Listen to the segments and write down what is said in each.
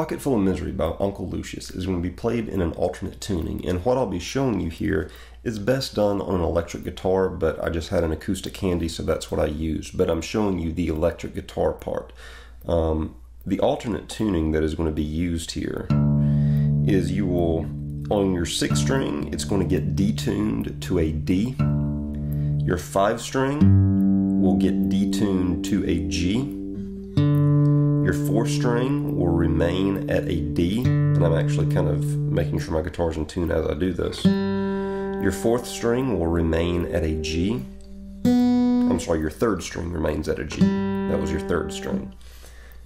Pocket Full of Misery by Uncle Lucius is going to be played in an alternate tuning, and what I'll be showing you here is best done on an electric guitar, but I just had an acoustic handy, so that's what I used. But I'm showing you the electric guitar part. The alternate tuning that is going to be used here is you will, on your 6th string, it's going to get detuned to a D. Your 5th string will get detuned to a G. Your 4th string will remain at a D, and I'm actually kind of making sure my guitar's in tune as I do this. Your 4th string will remain at a G. I'm sorry, your 3rd string remains at a G. That was your 3rd string.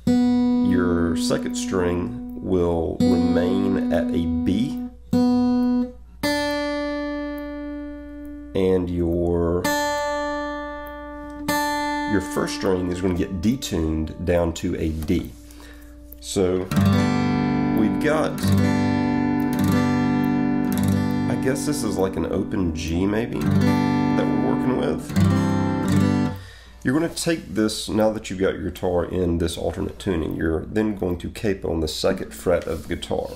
Your 2nd string will remain at a B. And your 1st string is going to get detuned down to a D. So we've got, I guess this is like an open G maybe that we're working with. You're going to take this, now that you've got your guitar in this alternate tuning, you're then going to capo on the 2nd fret of the guitar.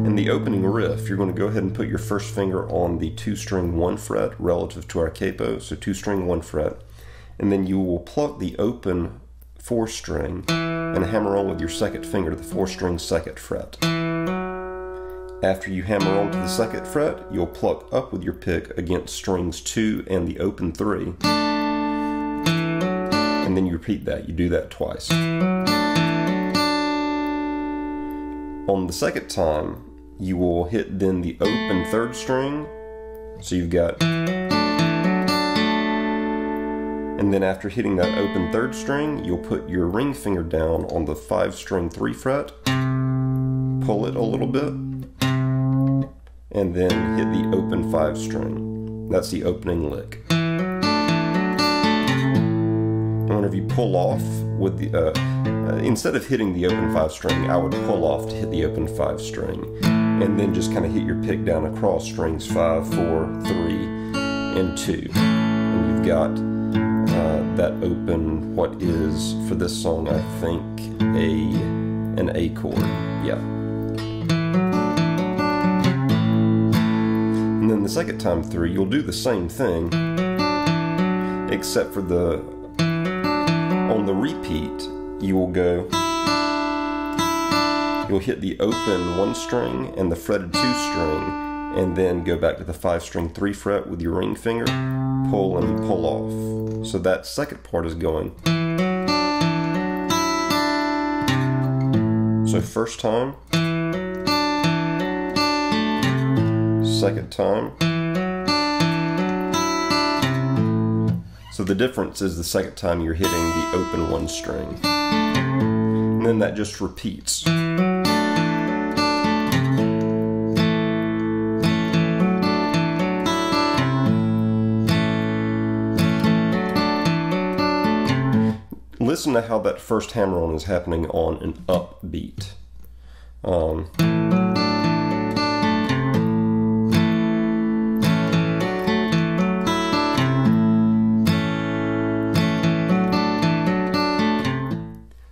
In the opening riff, you're going to go ahead and put your 1st finger on the 2-string 1 fret relative to our capo, so 2-string 1 fret, and then you will pluck the open 4th string and hammer on with your 2nd finger to the 4th-string 2nd fret. After you hammer on to the 2nd fret, you'll pluck up with your pick against strings 2 and the open 3, and then you repeat that. You do that twice. On the 2nd time, you will hit then the open 3rd string, so you've got, and then after hitting that open 3rd string, you'll put your ring finger down on the 5-string 3 fret, pull it a little bit, and then hit the open 5 string. That's the opening lick. And whenever you pull off with the, instead of hitting the open 5 string, I would pull off to hit the open 5 string, and then just kind of hit your pick down across strings 5, 4, 3, and 2. And you've got that open, what is, for this song, I think, an A chord. Yeah. And then the 2nd time through, you'll do the same thing, except for on the repeat, you will go, you'll hit the open 1 string and the fretted 2 string, and then go back to the 5-string 3 fret with your ring finger, pull and pull off. So that 2nd part is going. So 1st time, 2nd time. So the difference is the 2nd time you're hitting the open 1 string. And then that just repeats. Listen to how that 1st hammer on is happening on an upbeat.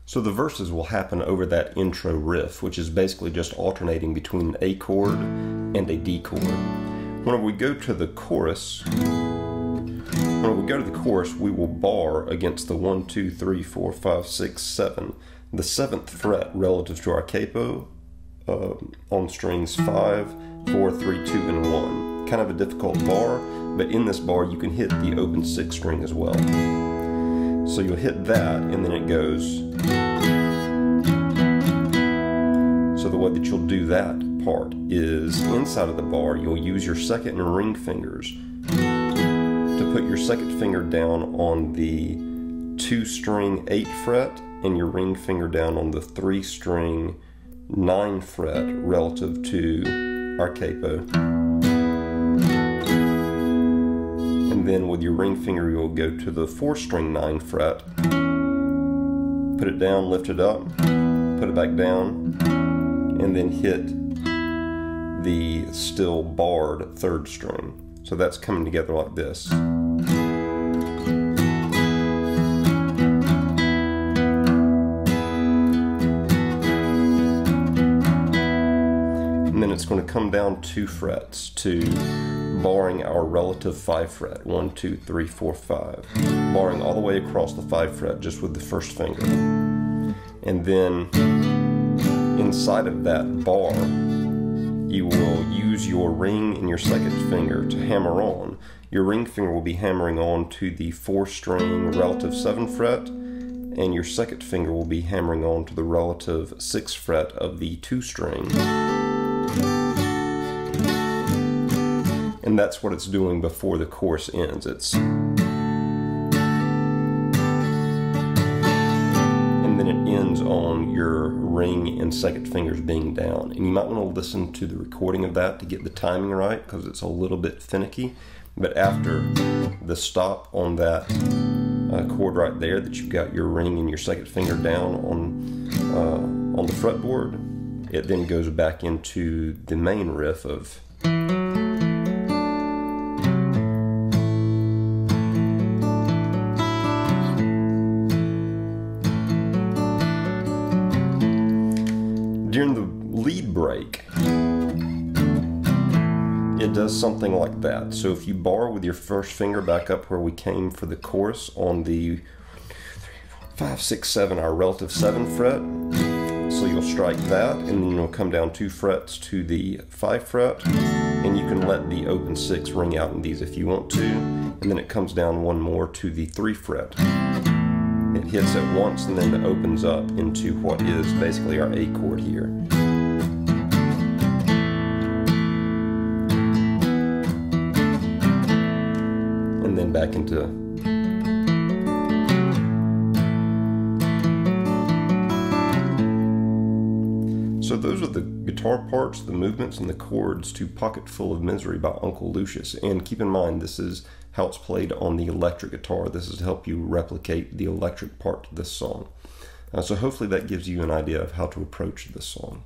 So the verses will happen over that intro riff, which is basically just alternating between an A chord and a D chord. Whenever we go to the chorus, we will bar against the 1, 2, 3, 4, 5, 6, 7, the 7th fret relative to our capo on strings 5, 4, 3, 2, and 1. Kind of a difficult bar, but in this bar you can hit the open 6th string as well. So you'll hit that, and then it goes. So the way that you'll do that part is inside of the bar, you'll use your 2nd and ring fingers to put your 2nd finger down on the 2-string 8 fret and your ring finger down on the 3-string 9 fret relative to our capo. And then with your ring finger, you'll go to the 4-string 9 fret, put it down, lift it up, put it back down, and then hit the still barred 3rd string. So that's coming together like this. and then it's going to come down 2 frets to barring our relative 5 fret, 1, 2, 3, 4, 5, barring all the way across the 5 fret just with the first finger. And then inside of that bar, you will use your ring and your second finger to hammer on. Your ring finger will be hammering on to the 4-string relative 7 fret, and your second finger will be hammering on to the relative 6 fret of the 2-string. And that's what it's doing before the chorus ends. And then it ends on your ring and second fingers being down. And you might want to listen to the recording of that to get the timing right, because it's a little bit finicky. But after the stop on that chord right there, that you've got your ring and your second finger down on the fretboard, it then goes back into the main riff of during the lead break. It does something like that. So if you bar with your first finger back up where we came for the chorus on the 5, 6, 7, our relative 7 fret, so you'll strike that, and then you'll come down 2 frets to the 5 fret, and you can let the open 6 ring out in these if you want to, and then it comes down 1 more to the 3 fret. It hits it once and then it opens up into what is basically our A chord here. And then back into so those are the guitar parts, the movements, and the chords to Pocket Full of Misery by Uncle Lucius. And keep in mind, this is how it's played on the electric guitar. This is to help you replicate the electric part to this song. So hopefully that gives you an idea of how to approach this song.